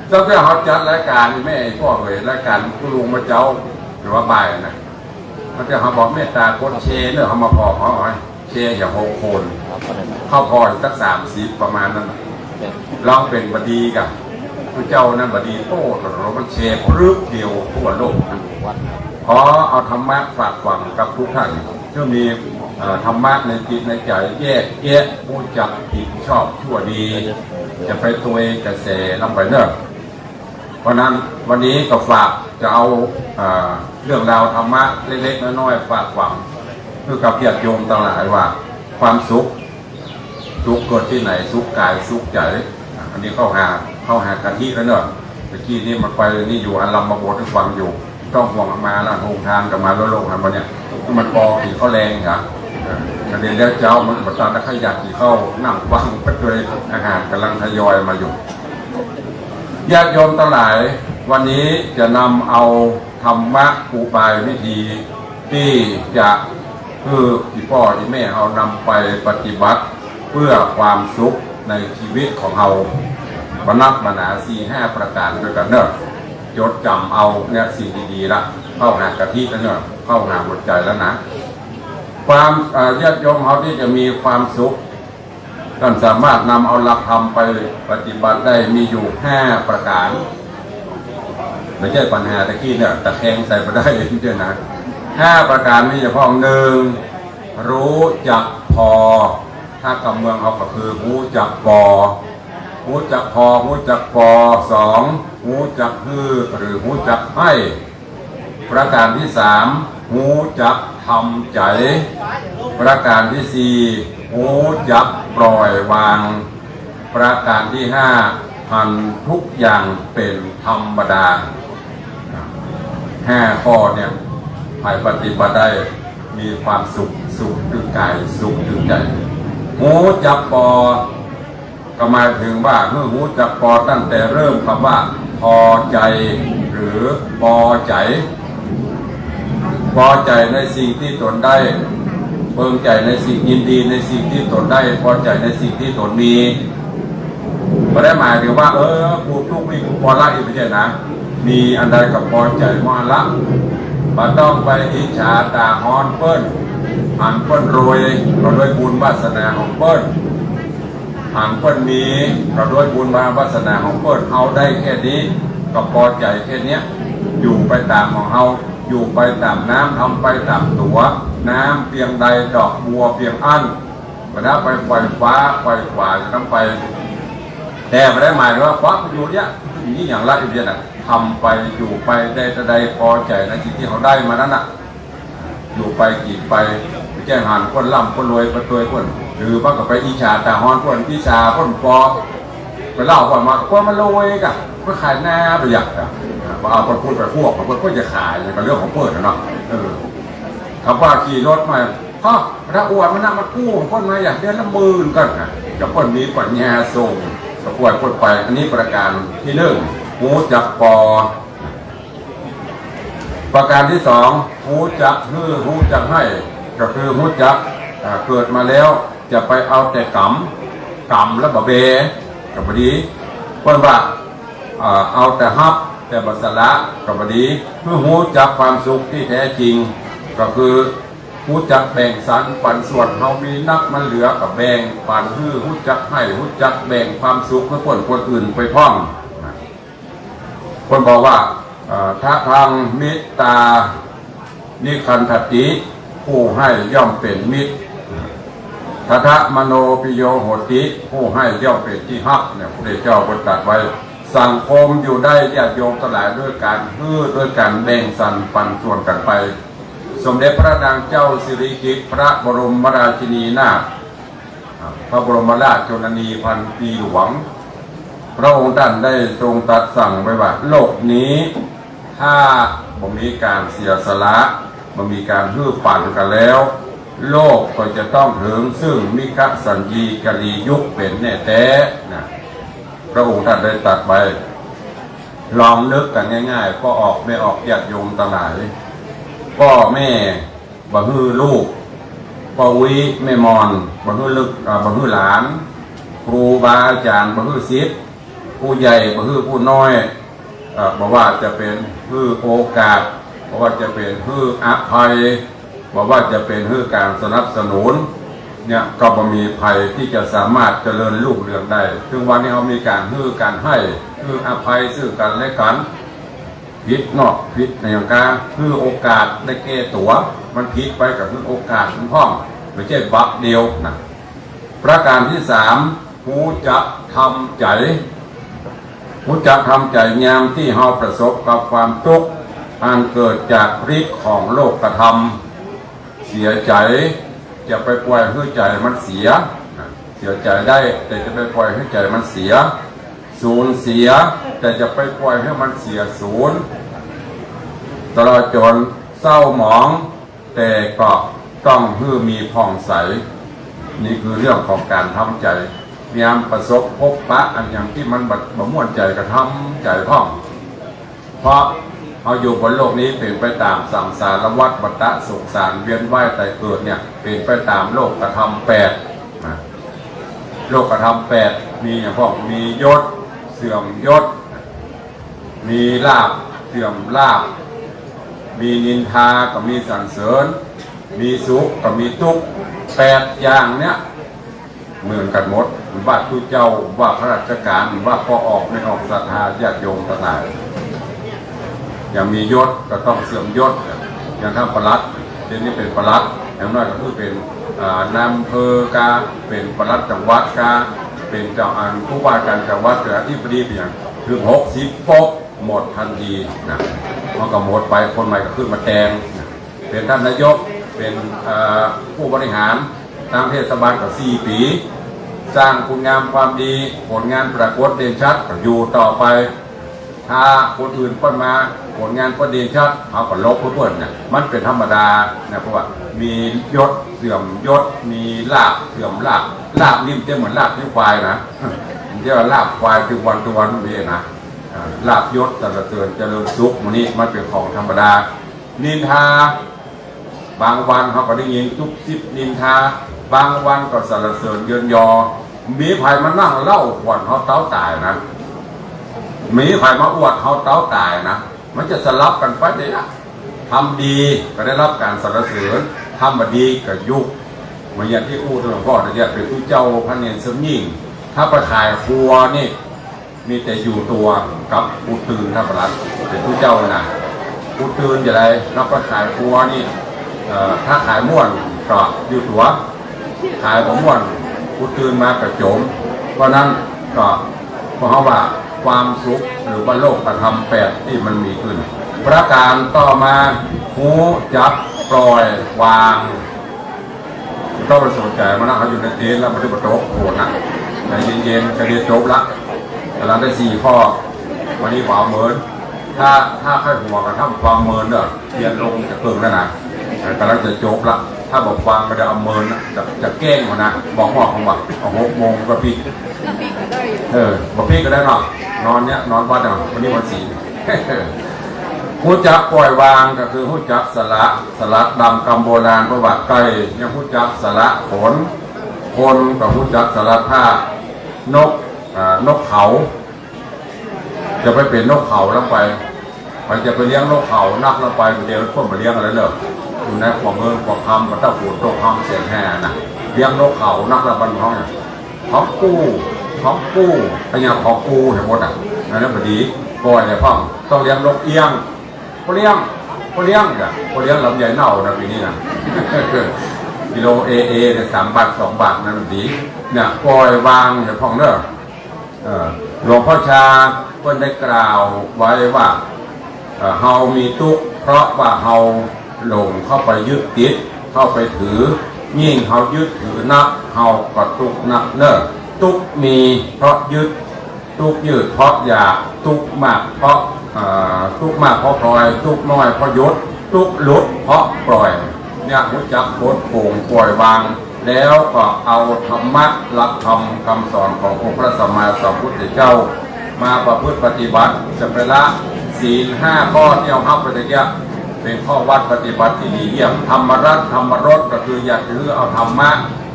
แล้วก็เขาจัดรายการแม่พ่อเลยรายการผู้ลุงมาเจ้าหรือว่าบ่ายนะมันจะเขาบอกเมตตากดเชเนอะเขามาพอเขาหน่อยเชอย่าโหโคนเข้าพอสัก30ประมาณนั้นลองเป็นบดีกับพระเจ้านั้นบดีโต้เรามันเชพรึบเดียวทั่วโลกขอเอาธรรมะฝากฝังกับทุกท่านที่มีธรรมะในจิตในใจแยกแยะรู้จักผิดชอบชั่วดีจะไปตัวเองกระแสลำไปเนอะเพราะนั้นวันนี้ก็ฝากจะเอาเรื่องราวธรรมะเล็กๆน้อยๆฝากฝังเพื่อกับญาติโยมต่างหลายว่าความสุขเกิดที่ไหนสุขกายสุขใจอันนี้เข้าหากะทิแล้วเนอะตะกี้นี่มันไปนี่อยู่อันลำมาโบดที่ฟังอยู่ต้องห่วงมาแล้วโงทางกับมาโลกทำมาเนี่ยมันปอขี่เขาแรงเหรอประเด็นแล้วเจ้ามันตอนนั้นขยันขี่เข้านั่งฟังไปด้วยอาหารกำลังทยอยมาอยู่ญาติโยมทั้งหลายวันนี้จะนำเอาธรรมะอุบายวิธีที่จะคือที่พ่อที่แม่เอานำไปปฏิบัติเพื่อความสุขในชีวิตของเราบรรณบรรณา4-5 ประการด้วยกันเนอะจดจำเอาเนี่ยสิ่งดีๆละเข้าหากะทิแล้วเนอะเข้าหาหัวใจแล้วนะความญาติโยมเขาที่จะมีความสุขท่านสามารถนำเอาหลักธรรมไปปฏิบัติได้มีอยู่5 ประการไม่ใช่ปัญหาตะกี้เนี่ยตะแคงใส่ไปได้เดี๋ยวนะ5 ประการนี้เฉพาะ1รู้จักพอถ้ากับเมืองเขาก็คือรู้จักพอรู้จักพอรู้จักพอ2รู้จักคือหรือรู้จักให้ประการที่3รู้จักทำใจประการที่4รู้จักปล่อยวางประการที่5หันทุกอย่างเป็นธรรมดา5 ข้อเนี่ยไปปฏิบัติได้มีความสุขถึงกายสุขถึงใจหูจักปอก็หมายถึงว่าเมื่อหูจักปอตั้งแต่เริ่มคำว่าพอใจหรือพอใจในสิ่งที่ตนได้เพิ่งใจในสิ่งยินดีในสิ่งที่ตนได้พอใจในสิ่งที่ตนมีไม่ได้หมายถึงว่ากูทุกข์นี่กูพอละอีกไม่ใช่นะมีอันใดกับพอใจมาละ บ่ต้องไปอิจฉาตาฮอนเปิ้นหันเปิ้นรวยก็ด้วยบุญวาสนาของเปิ้นหันเปิ้นมีก็ด้วยบุญวาสนาของเปิ้นเอาได้แค่นี้ก็พอใจแค่เนี้ยอยู่ไปตามของเฮาอยู่ไปตามน้ำทำไปตามตัวน้ำเพียงใดดอกบัวเพียงอันก็ได้ไปไฟฟ้าไฟขวาจะต้องไปแต่ไม่ได้หมายว่าฟ้าอยู่เนี้ยนี่อย่างละเอียดน่ะทำไปอยู่ไปได้แต่ใดพอใจในสิ่งที่เขาได้มานั้นน่ะอยู่ไปกี่ไปแจ้งหันคนร่ำคนรวยคนรวยคนหรือว่าก็ไปอิจฉาตาฮอนคนอิจฉาคนปอไปเล่าก่อนมาคนมันรวยกันก็ขายหน้าประหยัดอ่ะพอเอาคนพูดไปพวกคนก็จะขายอะไรเป็นเรื่องของเปิดนะเนาะคำว่าขี่รถมาเพราะถ้าอวดมันน่ะมันกู้ของคนมาอย่างเดือนละ10,000กันนะกับคนมีปัญญาส่งกับป่วยคนไปอันนี้ประการที่1หูจักปอประการที่2หูจักหูจักให้ก็คือหูจักเกิดมาแล้วจะไปเอาแต่กรรมแล้วบะเบกับบดีเพิ่นว่าเอาแต่ฮับแต่บัสละกับบดีเพื่อหูจักความสุขที่แท้จริงก็คือหูจักแบ่งสรรปันส่วนเฮามีนักมันเหลือกับแบ่งปันหูจักให้หูจักแบ่งความสุขให้คนอื่นไปพ้องคนบอกว่าถ้าทางมิตตานิคันธติผู้ให้ย่อมเป็นมิตรทะมโนปิโยโหติผู้ให้ย่อมเป็นที่ฮักเนี่ยพระเจ้าประทานไว้สังคมอยู่ได้ญาติโยมทั้งหลายด้วยการด้วยการแบ่งสรรปันส่วนกันไปสมเด็จพระนางเจ้าสิริกิติ์พระบรมราชินีนาถพระบรมราชชนนีพันปีหลวงพระองค์ท่านได้ทรงตรัสสั่งไว้ว่าโลกนี้ถ้าบ่มีการเสียสละบ่มีการฮื้อปั่นกันแล้วโลกก็จะต้องถึงซึ่งมิคสัญญีกลียุคเป็นแน่แท้นะพระองค์ท่านได้ตรัสไว้ลองนึกกันง่ายๆก็ออกไม่ออกญาติโยมทั้งหลายพ่อแม่บ่ฮื้อลูกพ่อวิแม่มอนบ่ฮื้อลึกบ่ฮื้อหลานครูบาอาจารย์บ่ฮื้อศิษย์ผู้ใหญ่บ่ฮื้อผู้น้อยบอกว่าจะเป็นฮื้อโอกาสบอกว่าจะเป็นฮื้ออภัยบอกว่าจะเป็นฮื้อการสนับสนุนเนี่ยก็บ่มีภัยที่จะสามารถเจริญรุ่งเรืองได้ถึงวันนี้เขามีการฮื้อการให้ฮื้ออภัยซึ่งกันและกันผิดนอกผิดในอย่างการฮื้อโอกาสได้แก้ตัวมันผิดไปกับฮื้อโอกาสทั้งห้องไม่ใช่บักเดียวนะประการที่3หูจักทำใจหูจักทำใจยามที่เฮาประสบกับความทุกข์อันเกิดจากฤทธิ์ของโลกธรรมเสียใจจะไปปล่อยให้ใจมันเสียใจได้แต่จะไปปล่อยให้ใจมันเสียสูญเสียแต่จะไปปล่อยให้มันเสียศูนย์ตลอดจนเศร้าหมองแต่ก็ต้องมีผ่องใสนี่คือเรื่องของการทำใจพยายามประสบพบปะอันอย่างที่มันบ่ม่วนใจกระทำใจพ่องเพราะเอาอยู่บนโลกนี้เป็นไปตามสังสารวัฏวัฏสงสารเวียนว่ายตายเกิดเนี่ยเป็นไปตามโลกธรรม8นะโลกธรรม8มีอย่างพวกมียศเสื่อมยศมีลาภเสื่อมลาภมีนินทาก็มีสรรเสริญมีสุขก็มีทุกข์8อย่างเนี้ยเหมือนกันหมดว่าผู้เจ้าว่าข้าราชการว่าพอออกไม่ออกศรัทธาญาติโยมทั้งหลายอย่างมียศก็ต้องเสื่อมยศอย่างท่านปลัดเช่นนี้เป็นปลัดอย่างน้อยก็คือเป็นนายอำเภอกาเป็นปลัดจังหวัดกาเป็นเจ้าผู้ว่าการจังหวัดหรือที่ปดีเป็นอย่างคือ60ป๊กหมดทันทีนะมันก็หมดไปคนใหม่ก็ขึ้นมาแทนเป็นท่านนายกเป็นผู้บริหารทางเทศบาลก็4 ปีสร้างคุณงามความดีผลงานปรากฏเด่นชัดก็อยู่ต่อไปถ้าคนอื่นพ้นมาผลงานก็ดีชัดเขาก็ลบเพื่อนเนี่ยมันเป็นธรรมดานะเพราะว่ามียศเสื่อมยศมีลาภเสื่อมลาภนิ่มจะเหมือนลาภที่ควายนะเรียกว่าลาภควายคือวันตัวนั่นเองนะลาภยศแต่ละเตือนเจริญสุขมันนี่มันเป็นของธรรมดานินทาบางวันเขาก็ได้ยินทุกซิบนินทาบางวันก็สรรเสริญเยินยอมีภัยมานั่งเล่าขวัญเขาเต้าตายนะมีใครมาอวดเขาเต้าตายนะมันจะสลับกันไปเลยนะ ทำดีก็ได้รับการสรรเสริญทำบดีก็ยุกเหมือนอย่างที่อู้ตัวหลวงพ่อเนี่ยเป็นผู้เจ้าพระเนรเสมยิ่งถ้าไปขายครัวนี่มีแต่อยู่ตัวกับผู้ตื่นท่านประหลัดเป็นผู้เจ้านะผู้ตื่นอย่างไรรับไปขายครัวนี่ถ้าขายม่วนก็อยู่ตัวขายของม่วนผู้ตื่นมากระโจมเพราะนั้นก็เพราะว่าความสุขหรือว่าโลกธรรมแปดที่มันมีขึ้นประการต่อมาหูจับปล่อยวางต้องไปสนใจมันนะเขาอยู่ในเต็นท์แล้วมันจะประโต๊ะโหดนะแต่เย็นๆจะเรียนจบละแต่เราได้4 ข้อวันนี้ความเมินถ้าค่อยหัวกันถ้าความเมินเนี่ยเรียนลงจะเพิ่งแล้วนะแต่เราจะจบละถ้าบอกฟังก็จะเอาเมินจะแกล้งมันนะบอกว่าของว่าเอา6 โมงก็พี่บอกพี่ก็ได้เนาะนอนเนี้ยนอนวัดเนาะวันนี้วันศีลหูจักปล่อยวางก็คือหูจักสละดำกำโบราณประวัติไกลยังหูจักสละขนคนกับหูจักสละผ้านกเขาจะไปเป็นนกเขาแล้วไปจะไปเลี้ยงนกเขานักแล้วไปเดี๋ยวพวกมาเลี้ยงอะไรเนอะอยู่ในความเงินความคำกับตะปูโตคำเสียงแห่น่ะเลี้ยงนกเขานักละบันท้องของกู้เป็นอย่างของกู้เห็นหมดอ่ะนั่นพอดีปล่อยเลยพ่อต้องเลี้ยงนกเอี้ยงพอเลี้ยงลำใหญ่เน่านะปีนี้นะกิโลเนี่ย3 บาท 2 บาทนั่นดีเนี่ยปล่อยวางเห็นพ่อเนอะหลวงพ่อชาเพิ่นได้กล่าวไว้ว่าเฮามีทุกข์เพราะว่าเฮาหลงเข้าไปยึดติดเข้าไปถือยิ่งเฮายึดถือนักเฮาก็ทุกข์นักเนอะทุกข์มีเพราะยึดทุกข์ยืดเพราะอยากทุกข์มากเพราะปล่อยทุกข์น้อยเพราะยศทุกข์ลดเพราะปล่อยเนี่ยรู้จักโคตรโป่งปล่อยวางแล้วก็เอาธรรมะหลักธรรมคำสอนขององค์พระสัมมาสัมพุทธเจ้ามาประพฤติปฏิบัติจะไปละศีล5 ข้อที่เอาเข้าไปตะเกียบเป็นข้อวัดปฏิบัติที่ดีเยี่ยมธรรมรัตน์ธรรมรสก็คืออยากถือเอาธรรมะ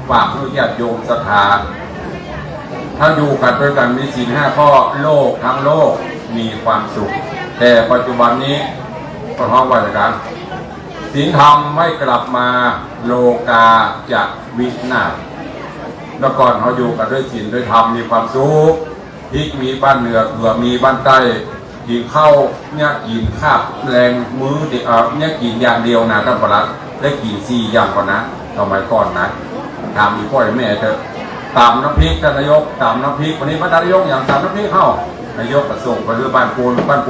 ฝากผู้ญาติโยมศรัทธาถ้าอยู่กันด้วยกันมีศีล5 ข้อโลกทั้งโลกมีความสุขแต่ปัจจุบันนี้ก็ท้องว่าอย่างนั้นศีลธรรมไม่กลับมาโลกาจะวินาศเมื่อก่อนเขาอยู่กันด้วยศีลด้วยธรรมมีความสุขพริกมีบ้านเหนือเกลือมีบ้านใต้กินข้าวเนี่ยกินข้าวแรงมื้อเนี่ยกินอย่างเดียวนะท่านประหลัดได้กิน4 อย่างก่อนนะสมัยก่อนนะถามอีพ่อแม่เถอะตามน้ำพริกท่านนายกตามน้ำพริกวันนี้พระนายกอย่างตามน้ำพริกเข้านายกประสงค์ไปคือบ้านปู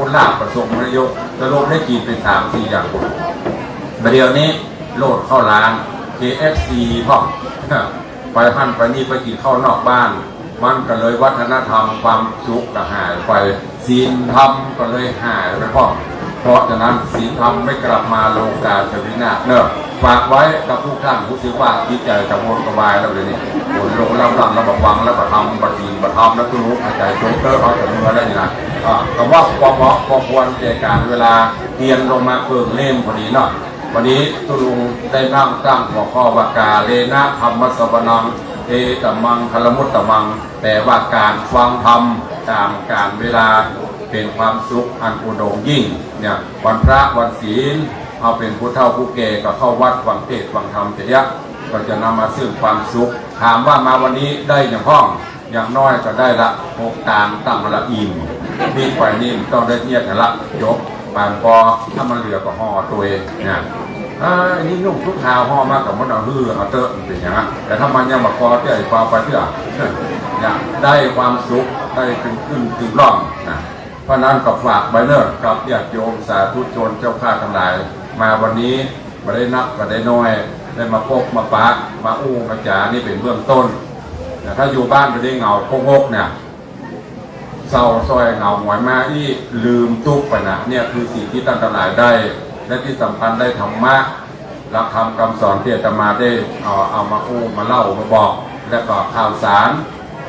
นลาบประสงค์นายกจะลงได้กินเป็น3-4 อย่างคนเดี๋ยวนี้โลดเข้าร้าน KFC พ่อไปหั่นไปนี่ไปกินข้าวนอกบ้านมันก็เลยวัฒนธรรมความสุขก็หายไปศีลธรรมก็เลยหายไปพ่อเพราะฉะนั้นศีลธรรมไม่กลับมาโลกาจะวินาศเนอะฝากไว้กับทุกท่านผู้ถือว่าจิตใจจะวนกระวายแล้วเลยนี่บนโลกรับระวังแล้วก็ทำปฏิบัติธรรมแล้วก็รู้ใจโจเตอร์เขาจะเมื่อได้ยังไงคำว่าความเหมาะความควรแก่การเวลาเรียนลงมาเพิ่งเล่มพอดีเนาะวันนี้ตุลุงได้นั่งตั้งหัวข้อว่ากาเลนะธรรมสวนังเอตัมมังคลมุตตมังแปลว่าการฟังธรรมตามการเวลาเป็นความสุขอันอุดมยิ่งเนี่ยวันพระวันศีลเอาเป็นผู้เฒ่าผู้แก่ก็เข้าวัดฟังเทศน์ฟังธรรมเสียก็จะนำมาซึ่งความสุขถามว่ามาวันนี้ได้อย่างห้องอย่างน้อยก็ได้ละ6 ตามตั้งละอิ่มนี่ไปนี่ต้องได้เงียบละยกบางพอถ้ามันเหลือก็ห่อตัวเองเนี่ยนี่นุ่มทุกเท้าห่อมากกับมันเอาเอาเตอะเป็นอย่างนั้นแต่ถ้ามันยังมาคอเที่ยวความไปเที่ยวเนี่ยได้ความสุขได้ขึ้นร่องนะเพราะนั้นก็ฝากไบเนอร์กับญาติโยมสาธุชนเจ้าข้าทั้งหลายมาวันนี้มาได้นักมาได้น้อยได้มาพบมาปะมาอู้มาจานี่เป็นเบื้องต้นแต่ถ้าอยู่บ้านไปได้เงาโกกเนี่ยเศร้าซอยเงาหงอยมาที่ลืมทุกไปนะเนี่ยคือสิ่งที่ท่านทั้งหลายได้และที่สำคัญได้ธรรมะหลักธรรมคำสอนที่อาตมาได้เอามาอู้มาเล่ามาบอกและก็ข่าวสาร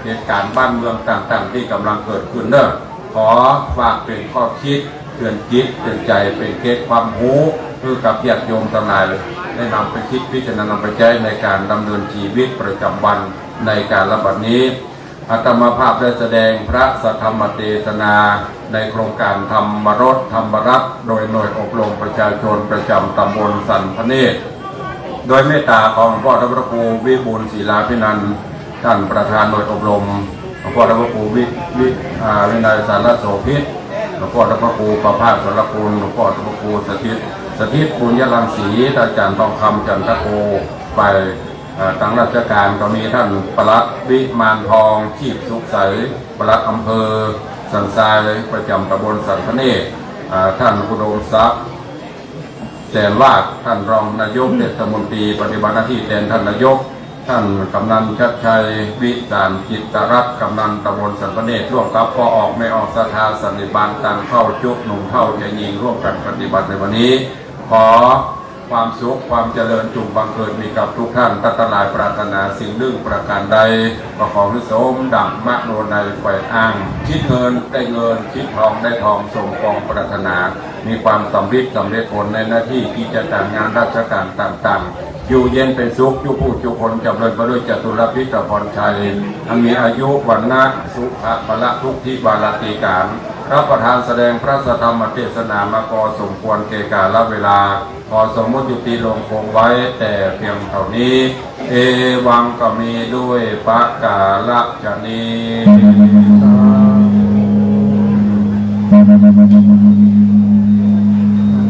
เหตุการณ์บ้านเมืองต่างๆที่กำลังเกิดขึ้นเนอะขอฝากเป็นข้อคิดเตือนจิตเตือนใจเป็นเกณฑ์ความรู้คือกับญาติโยมทั้งหลายได้นำไปคิดพิจารณานำไปใช้ในการดำเนินชีวิตประจำวันในการระบาดนี้ อาตมาภาพได้แสดงพระสัทธรรมเทศนาในโครงการธรรมรสธรรมรัตน์โดยหน่วยอบรมประชาชนประจำตำบลสันพเนตรโดยเมตตาของหลวงพ่อพระครูวิบูลย์ศิลาภินันท์ท่านประธานหน่วยอบรมหลวงพ่อพระครูวินัยสารโสภิตหลวงพ่อพระครูประภาสสรคุณหลวงพ่อพระครูสถิตปุญญรังสีอาจารย์ทองคำจันทโกไปทางราชการก็มีท่านปลัดวิมานทองชีพสุขใสปลัดอำเภอสันทรายประจำตำบลสันพเนตรท่านอุดมทรัพย์แสนวาดท่านรองนายกเทศมนตรีปฏิบัติหน้าที่แทนท่านนายกท่านกำนันชัดชัยวิสารจิตรัตน์กำนันตำบลสันพเนตรร่วมกับพอออกไม่ออกศรัทธาสันนิบาตต่างเข้าจุกหนุ่มเท่าใจยิงร่วมกันปฏิบัติในวันนี้ขอความสุขความเจริญจุงบังเกิดมีกับทุกท่านตัตลายปรารถนาสิ่งหนึ่งประการใดก็ขอให้สมดังมะโนในไฟอ้างคิดเงินได้เงินคิดทองได้ทองสมปองปรารถนามีความสำเร็จผลในหน้าที่กิจการงานราชการต่างๆอยู่เย็นเป็นสุขอยู่ผู้จุคนจำเริญไปด้วยจตุรพิธพรชัยมีอายุวันนะสุขะพละทุกทิบาลติการรับประทานแสดงพระสัทธรรมเทศนามาพอสมควรเกกาลเวลาขอสมมติยุติลงคงไว้แต่เพียงเท่านี้เอวังก็มีด้วยปะกาละชนี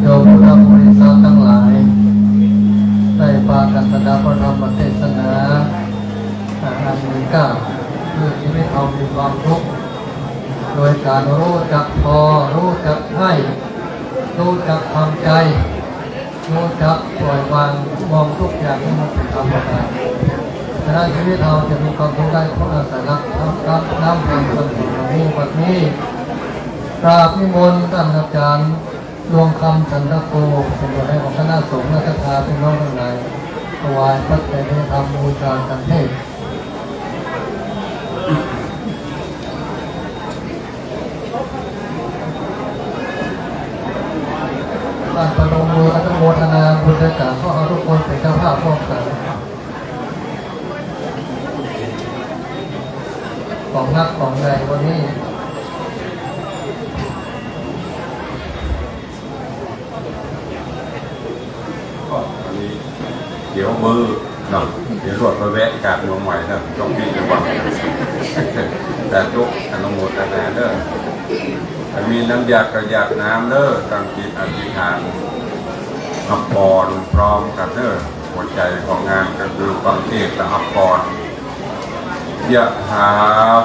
โยมพุทธบริษัททั้งหลายได้พากันแสดงพระธรรมเทศนาอันหนึ่งก้าคือชีวิตเรามีความทุกข์โดยการรู้จักพอรู้จักให้รู้จักทำใจรู้จักปล่อยวางมองทุกอย่างที่มันเป็นธรรมดาฉะนั้นชีวิตเราจะมีความทุกข์ได้เพราะอาศัยรักน้ำเป็นส่วนหนึ่งของนี้วันนี้กราบนิมนต์ท่านอาจารย์ดวงคำจันทโกเป็นตัวแทนของคณะสงฆ์และศรัทธาเป็นน้องทั้งหลายถวายพระเตรียมธรรมบูชากันเทศการประนมมืออนุโมทนาบุญด้วยกันก็เอาทุกคนเป็นเจ้าภาพร่วมกันของนักของใดวันนี้เดี๋ยวมือเนาะเดี๋ยวรวดไปแวะการเมืองใหม่นะตรงที่จังหวัดแต่ทุกอนุโมทนาเด้อมีน้ำยากระยาดน้ำเด้อตั้งจิตอธิษฐานอัปปอนพร้อมกันเด้อหัวใจของงานก็คือฟังเทศและอัปปอนยะหา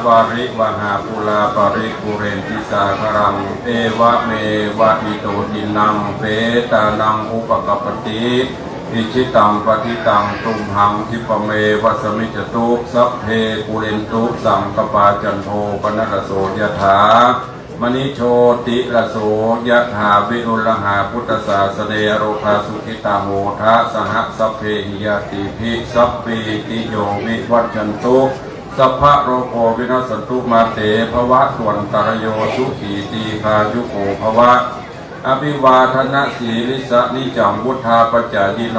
วาริวหาปุลาปริปุเรนติสาครังเอวะเมวะอิโตทินังเปตานังอุปกปติอิชิตังปฏิตังตุมหังทิปเมวัสมิจตุสัพเพปุเรนตุสังกปาจันโทปนรโสยถามณิโชติระโสยะถาวิรุลหาพุทธศาสเนโรภาสุขิตาโหทะสหสัพเพหิยติภิสัพปีติโยวิวัจจันตุสัพพะโรโควินัสสันตุมาเตภวะตวนตรโยสุขีตีคายุโกภวะอภิวาทนะสีลิสะนิจังวุธาปจายิโน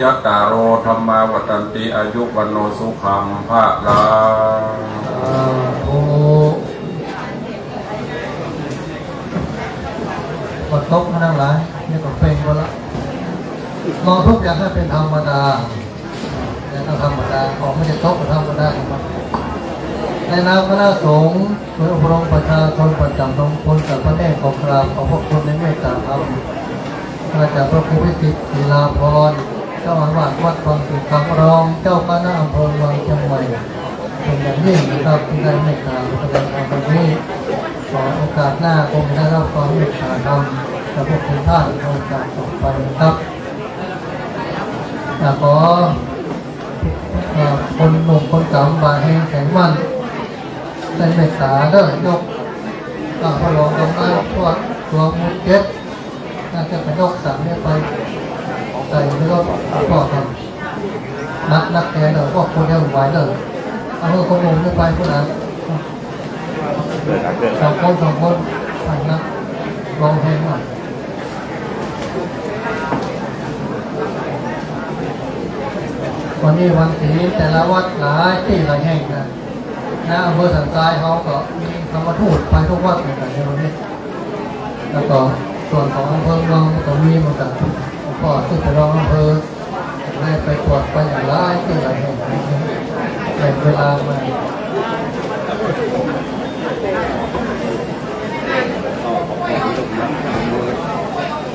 จัตตารโอธรรมาวัตันติอายุวันโนสุขังภาลังกดตกมาทั้งหลายนี่ก็เป็นก็ละมองทุกอย่างให้เป็นธรรมดาแต่ธรรมดาของไม่ใช่ตกเป็นธรรมดาของมันในนามคณะสงฆ์โดยอบรมประชาชนประจำตำบลสันพเนตรของกราบขอพระคุณในเมตตาธรรมอาจารย์พระครูวิสิทธิ์ศิลาภรณ์เจ้าอาวาสวัดวังสิขังรองเจ้าคณะอำเภอวังเชียงใหม่เป็นอย่างยิ่งนะครับที่ได้เมตตาแสดงธรรมวันนี้ขอโอกาสหน้าคงได้รับความเมตตาธรรมจากพวกคุณท่านโอกาสต่อไปนะครับขอคนหนุ่มคนเก่าบาแห่งแข็งมั่นในเมตตาเด้อยกพระรองตรงนั้นพวกตัวมุดเก็ตน่าจะไปยกสั่งเนี่ยไปใส่แล้วก็พ่อทำนักแกเด้อพวกคนเดียวไหวเด้อเอาคนหนุ่มเนี่ยไปพวกนั้นสองคนไปนะลองแห่งมั่นวันนี้วันศีลแต่ละวัดหลายที่หลายแห่งนะ นะอำเภอสันทรายเขาก็มีธรรมทูตไปทุกวัดเหมือนกันในวันนี้แล้วก็ส่วนของอำเภอเมืองก็มีเหมือนกันก็ที่ไปรองอำเภอได้ไปตรวจไปอย่างไรที่ไหนแบ่งเวลามา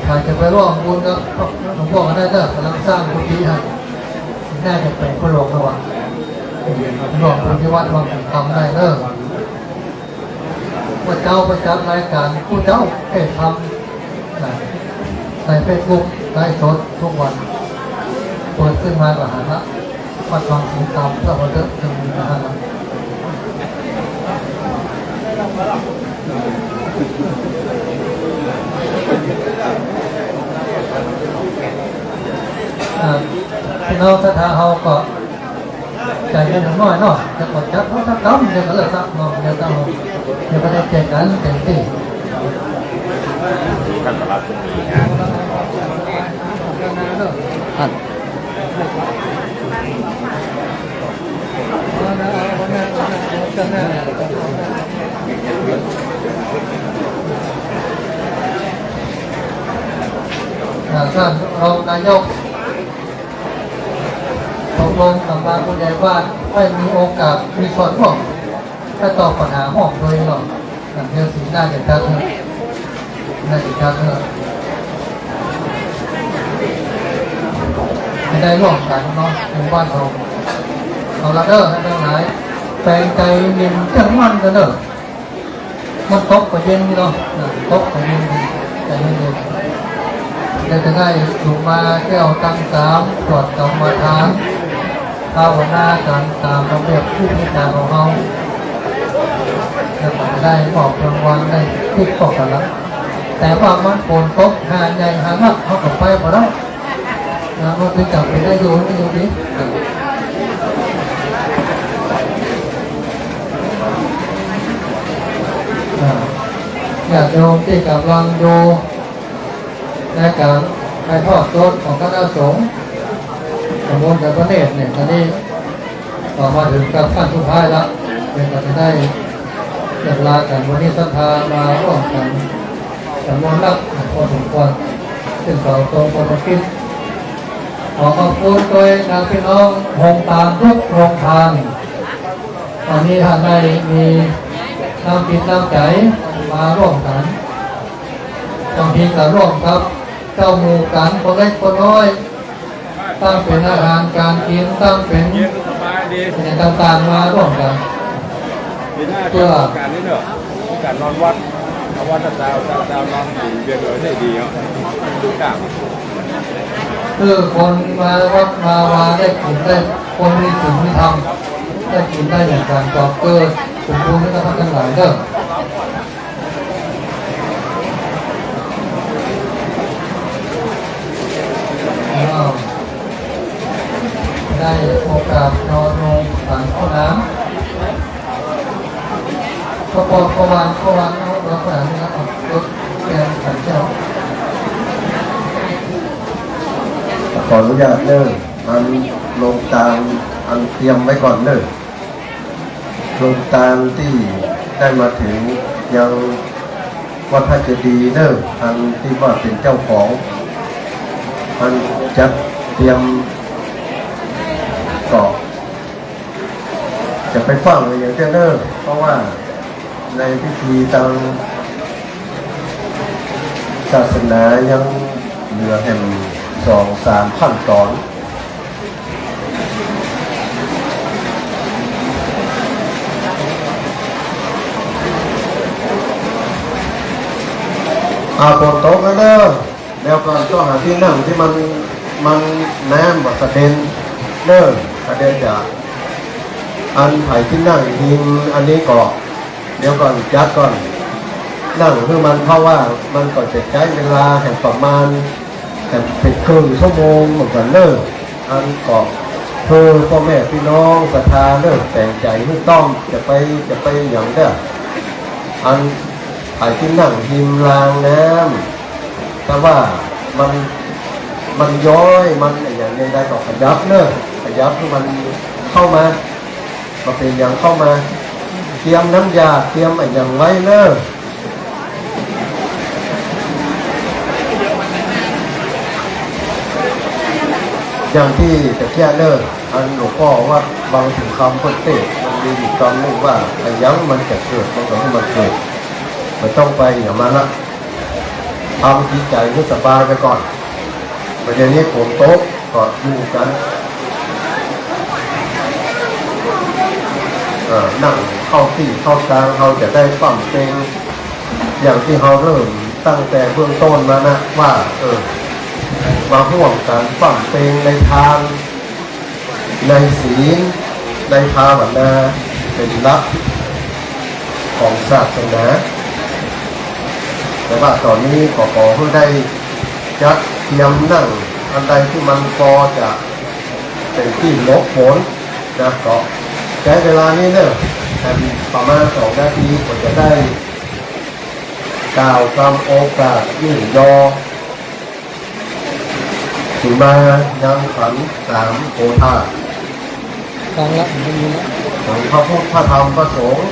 ใครจะไปร่วมบุญกับหลวงพ่อก็ได้เด้อกำลังสร้างกุฏิให้น่าจะเป็นพระหลวงระหว่างร่วมบุญที่วัดร่วมทำได้เด้อพระเจ้าประจัดรายการผู้เจ้าเทศทำในเฟซบุ๊กไลฟ์สดทุกวันเปิดขึ้นมาก็หาละวัดวังสิงห์คำเพื่อมาเดินถึงนะฮะพี่น้องศรัทธาเขาก็ใจเย็นน้อยเนาะจะกดจับเขาสักน้ำเดี๋ยวก็เลิกซักเนาะเดี๋ยวก็ได้แจกกันเต็มที่กันตลาดตรงนี้ท่านรองนายกตกลงกับมาผู้ใหญ่บ้านให้มีโอกาสมีส่วนร่วมถ้าตอบปัญหาห้องโดยหรอกนั่นเรื่องสิ่งน่าจะทักน่าจะทักไม่ได้ร่วมกันเนาะในบ้านเราเอาละเด้อให้ทั้งหลายแปลงใจเย็นจังมันกันเด้อมันตกก็เย็นนี่เนาะตกก็เย็นใจเย็นจะได้ถูกมาแก้วตั้งสามตรวจกรรมฐานภาวนาการตามระเบียบที่พิจารณาของเราแล้วก็ได้บอกรางวัลได้ที่ตกกันแล้วแต่ว่ามันฝนตกหาใหญ่หานักเขาก็ไปหมดแล้วนะมันถึงกลับไปได้อยู่ที่อยู่นี้อยากโยมที่กำลังดูในการไปทอดต้นของคณะสงฆ์สมบูรณ์กับพระเนตรเนี่ยตอนนี้ต่อมาถึงกับขั้นสุดท้ายแล้วเป็นการจะได้เวลากันวันนี้ศรัทธามาร่วมกันจำนวนนักพอสมควรซึ่งเราตรงคนคิดขอขอบคุณโดยนางพี่น้องโฮมตามทุกโรงทานตอนนี้ท่านได้มีน้ำกินน้ำใจมาร่วมกันบางทีก็ร่วมครับเจ้าหมู่กันคนเล็กคนน้อยตั้งเป็นอาหารการกินตั้งเป็นอย่างต่างๆมาร่วมกันเพื่อการนี้เนอะการนอนวัดวัดดาวนอนอยู่เบียร์เลยได้ดีอ่ะทุกอย่างคือคนมาวัดมาวาได้กินได้คนมีสิ่งที่ทำได้กินได้อย่างการกอบเกิดสมบูรณ์ที่ท่านทั้งหลายเด้อได้โอกาสนอนลงฝังห้องน้ำประวันเราขนาดนี้แล้วรถแกงขันเจ้าขออนุญาตเด้ออันลงตามอันเตรียมไว้ก่อนเด้อลงตามที่ได้มาถึงยังวัดพระเจดีย์เด้ออันที่ว่าเป็นเจ้าของอันจัดเตรียมก็จะไปฟังอย่างเจ้าเด้อเพราะว่าในพิธีทางศาสนายังเหลือแห่ง2-3 ขั้นตอนฝนตกแล้วเด้อแล้วก็ต้องหาที่นั่งที่มันน้ำแบบกระเด็นเด้อกระเด็นจากอันไผ่ที่นั่งหิงอันนี้ก็เดี๋ยวก่อนจัดก่อนนั่งคือมันเพราะว่ามันก็จะใช้เวลาแห่งประมาณแห่งเป็นครึ่งชั่วโมงเหมือนกันเด้ออันก็คือพ่อแม่พี่น้องศรัทธาเด้อแต่งใจไม่ต้องจะไปอย่างเด้ออันไผ่ที่นั่งหิมรางน้ำแต่ว่ามันย้อยมันอย่างใดๆก็ขยับเนอะขยับคือมันเข้ามาเป็นอย่างเข้ามา เตรียมน้ำยาเตรียมอะไรอย่างไว้เนอะอย่างที่ตะเกียเนอะอันหลวงพ่อว่าบางถึงคำเพื่อเตะมันมีอยู่คำนึงว่าไอ้ยังมันจะเกิดมันก็ให้มันเกิดมันต้องไปอย่างมันละทำจิตใจให้สบายไปก่อนประเด็นนี้ผมโต๊ะก็อยู่กันนั่งเข้าที่เข้ากลางเขาจะได้ปั้มเป็นอย่างที่เขาเริ่มตั้งแต่เบื้องต้นมานะว่ามาห่วงการปั้มเป็นในทางในศีลในภาวนาเป็นหลักของศาสนาแต่ว่าตอนนี้ขอให้ได้จัดเตรียมนั่งอันใดที่มันพอจะเป็นที่ลบผลนะก็ใช้เวลานี้เนี่ยประมาณ2 นาทีก็จะได้กล่าวคำโอกาสยื่นยอถึงมายังขัน3 โพธา ฟังละมันมีละ ของพระพุทธพระธรรมพระสงฆ์